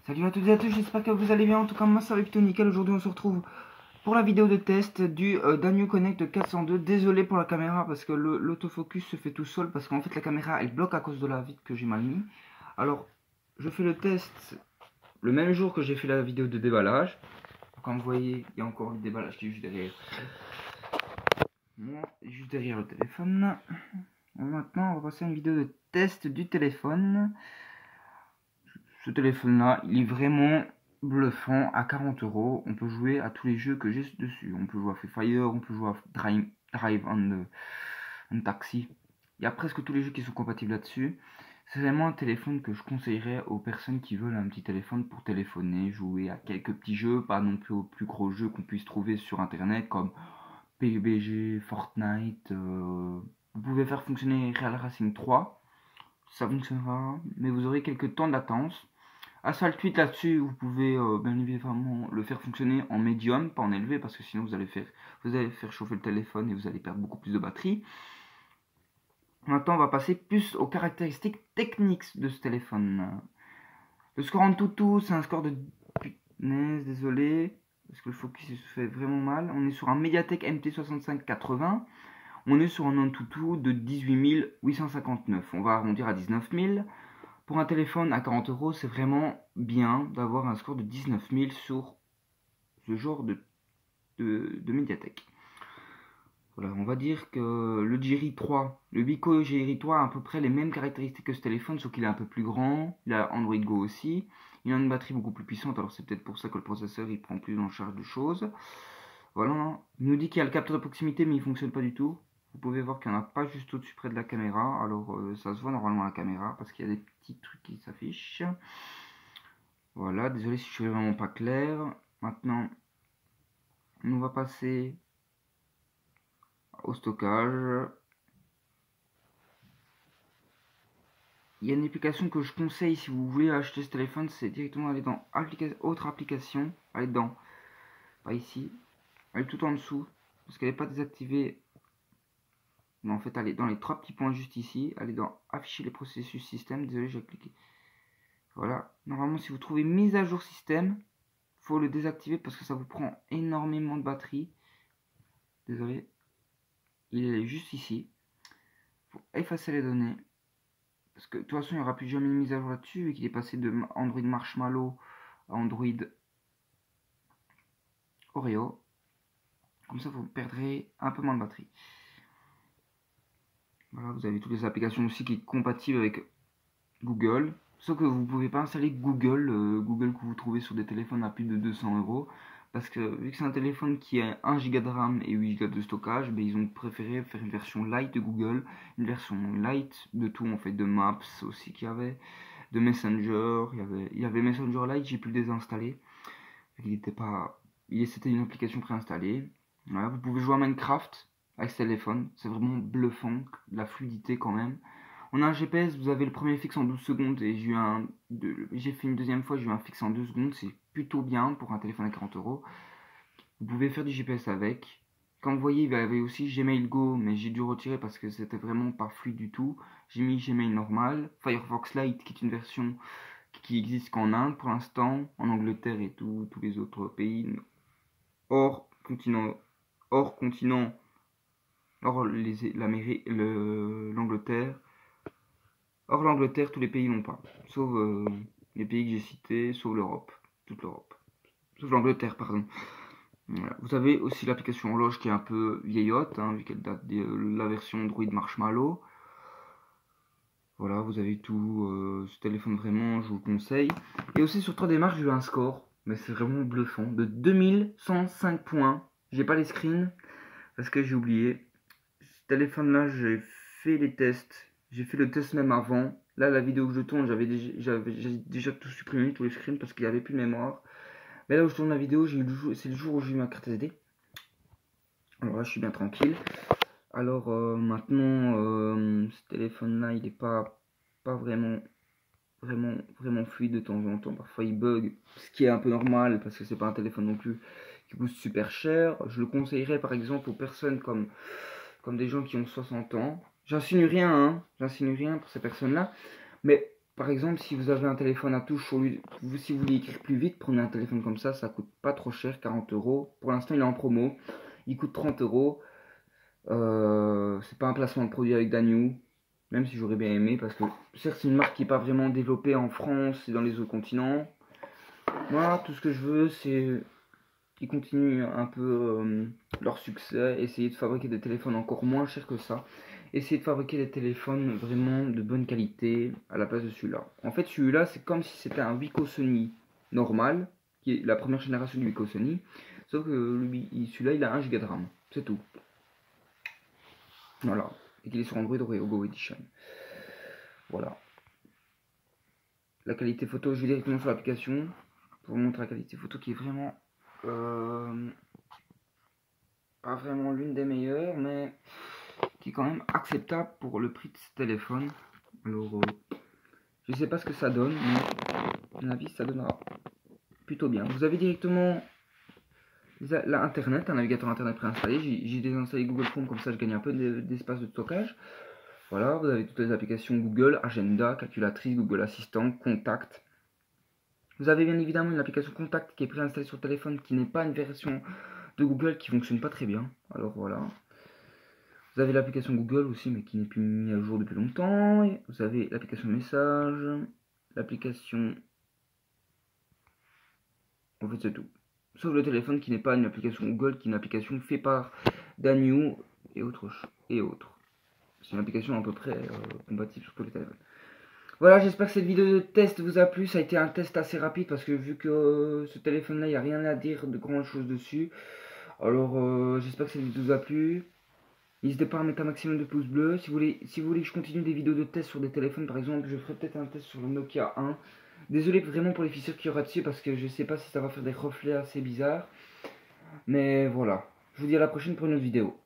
Salut à toutes et à tous, j'espère que vous allez bien. En tout cas, moi ça va plutôt nickel. Aujourd'hui, on se retrouve pour la vidéo de test du Danio Connect 402. Désolé pour la caméra parce que l'autofocus se fait tout seul parce qu'en fait la caméra elle bloque à cause de la vitre que j'ai mal mis. Alors, je fais le test le même jour que j'ai fait la vidéo de déballage. Comme vous voyez, il y a encore le déballage qui est juste derrière moi, juste derrière le téléphone. Maintenant, on va passer à une vidéo de test du téléphone. Ce téléphone là, il est vraiment bluffant. À 40 €, on peut jouer à tous les jeux que j'ai dessus. On peut jouer à Free Fire, on peut jouer à Drive on Taxi. Il y a presque tous les jeux qui sont compatibles là-dessus. C'est vraiment un téléphone que je conseillerais aux personnes qui veulent un petit téléphone pour téléphoner, jouer à quelques petits jeux, pas non plus aux plus gros jeux qu'on puisse trouver sur internet comme PUBG, Fortnite. Vous pouvez faire fonctionner Real Racing 3, ça fonctionnera, mais vous aurez quelques temps de latence. Asphalt 8 là-dessus, vous pouvez bien évidemment le faire fonctionner en médium, pas en élevé, parce que sinon vous allez faire chauffer le téléphone et vous allez perdre beaucoup plus de batterie. Maintenant, on va passer plus aux caractéristiques techniques de ce téléphone. Le score en tout, c'est un score de... Punaise, désolé, parce que le focus il se fait vraiment mal. On est sur un Mediatek MT6580. On est sur un Antutu de 18 859. On va arrondir à 19 000. Pour un téléphone à 40 €, c'est vraiment bien d'avoir un score de 19 000 sur ce genre de Mediatek. Voilà, on va dire que le Jerry 3, le Bico Jerry 3 a à peu près les mêmes caractéristiques que ce téléphone, sauf qu'il est un peu plus grand. Il a Android Go aussi. Il a une batterie beaucoup plus puissante, alors c'est peut-être pour ça que le processeur il prend plus en charge de choses. Voilà, il nous dit qu'il y a le capteur de proximité, mais il ne fonctionne pas du tout. Vous pouvez voir qu'il n'y en a pas juste au-dessus près de la caméra. Alors ça se voit normalement à la caméra parce qu'il y a des petits trucs qui s'affichent. Voilà, désolé si je suis vraiment pas clair. Maintenant, on va passer au stockage. Il y a une application que je conseille si vous voulez acheter ce téléphone, c'est directement aller dans autre application, aller dans, pas ici, aller tout en dessous, parce qu'elle n'est pas désactivée. Mais en fait, allez dans les trois petits points juste ici, allez dans afficher les processus système. Désolé, j'ai cliqué. Voilà, normalement si vous trouvez mise à jour système, faut le désactiver parce que ça vous prend énormément de batterie. Désolé, il est juste ici. Faut effacer les données parce que de toute façon il n'y aura plus jamais de mise à jour là-dessus et qu'il est passé de Android Marshmallow à Android Oreo. Comme ça vous perdrez un peu moins de batterie. Voilà, vous avez toutes les applications aussi qui sont compatibles avec Google. Sauf que vous ne pouvez pas installer Google, Google que vous trouvez sur des téléphones à plus de 200 €. Parce que vu que c'est un téléphone qui a 1 Go de RAM et 8 Go de stockage, ben, ils ont préféré faire une version light de Google, une version light de tout en fait, de Maps aussi qu'il y avait, de Messenger, il y avait Messenger Lite, j'ai pu le désinstaller. Il était pas, c'était une application préinstallée. Voilà, vous pouvez jouer à Minecraft avec ce téléphone, c'est vraiment bluffant, la fluidité quand même. On a un GPS, vous avez le premier fixe en 12 secondes et j'ai fait une deuxième fois, j'ai eu un fixe en 2 secondes, c'est plutôt bien pour un téléphone à 40 €. Vous pouvez faire du GPS avec. Comme vous voyez, il y avait aussi Gmail Go, mais j'ai dû retirer parce que c'était vraiment pas fluide du tout. J'ai mis Gmail normal, Firefox Lite qui est une version qui existe qu'en Inde pour l'instant, en Angleterre et tous les autres pays hors continent, l'Angleterre. Or l'Angleterre, tous les pays n'ont pas, sauf les pays que j'ai cités, sauf l'Europe, toute l'Europe, sauf l'Angleterre, pardon. Voilà. Vous avez aussi l'application horloge qui est un peu vieillotte, hein, vu qu'elle date de la version Android Marshmallow. Voilà, vous avez tout, ce téléphone vraiment, je vous le conseille. Et aussi sur 3D Mark, j'ai eu un score, mais c'est vraiment bluffant, de 2105 points. J'ai pas les screens, parce que j'ai oublié. Ce téléphone-là, j'ai fait les tests. J'ai fait le test même avant. Là, la vidéo que je tourne, j'avais déjà tout supprimé, tous les screens, parce qu'il n'y avait plus de mémoire. Mais là où je tourne la vidéo, c'est le jour où j'ai eu ma carte SD. Alors là, je suis bien tranquille. Alors maintenant, ce téléphone-là, il n'est pas vraiment fluide de temps en temps. Parfois, il bug, ce qui est un peu normal, parce que c'est pas un téléphone non plus qui coûte super cher. Je le conseillerais par exemple aux personnes comme des gens qui ont 60 ans. J'insinue rien, hein, j'insinue rien pour ces personnes-là. Mais par exemple, si vous avez un téléphone à touche, si vous voulez écrire plus vite, prenez un téléphone comme ça coûte pas trop cher, 40 euros. Pour l'instant, il est en promo, il coûte 30 euros. C'est pas un placement de produit avec Daniou, même si j'aurais bien aimé, parce que certes, c'est une marque qui n'est pas vraiment développée en France et dans les autres continents. Moi, tout ce que je veux, c'est qu'ils continuent un peu leur succès, essayer de fabriquer des téléphones encore moins chers que ça, essayer de fabriquer des téléphones vraiment de bonne qualité à la place de celui-là. En fait, celui-là, c'est comme si c'était un Wiko Sony normal, qui est la première génération du Wiko Sony, sauf que celui-là, il a 1 Go de RAM, c'est tout. Voilà, et qu'il est sur Android Oreo Go Edition. Voilà. La qualité photo, je vais directement sur l'application pour vous montrer la qualité photo qui est vraiment pas vraiment l'une des meilleures, mais qui est quand même acceptable pour le prix de ce téléphone. Alors, je sais pas ce que ça donne, mais à mon avis, ça donnera plutôt bien. Vous avez directement l'internet, un navigateur internet préinstallé. J'ai désinstallé Google Chrome, comme ça je gagne un peu d'espace de stockage. Voilà, vous avez toutes les applications Google, Agenda, Calculatrice, Google Assistant, Contact. Vous avez bien évidemment une application Contact qui est préinstallée sur le téléphone, qui n'est pas une version de Google, qui fonctionne pas très bien. Alors voilà. Vous avez l'application Google aussi, mais qui n'est plus mise à jour depuis longtemps. Et vous avez l'application Message, l'application... En fait, c'est tout. Sauf le téléphone qui n'est pas une application Google, qui est une application faite par Daniou et autres. C'est une application à peu près compatible sur tous les téléphones. Voilà, j'espère que cette vidéo de test vous a plu. Ça a été un test assez rapide parce que vu que ce téléphone-là, il n'y a rien à dire de grand chose dessus. Alors, j'espère que cette vidéo vous a plu. N'hésitez pas à mettre un maximum de pouces bleus. Si vous voulez que je continue des vidéos de test sur des téléphones, par exemple, je ferai peut-être un test sur le Nokia 1. Désolé vraiment pour les fissures qu'il y aura dessus parce que je sais pas si ça va faire des reflets assez bizarres. Mais voilà. Je vous dis à la prochaine pour une autre vidéo.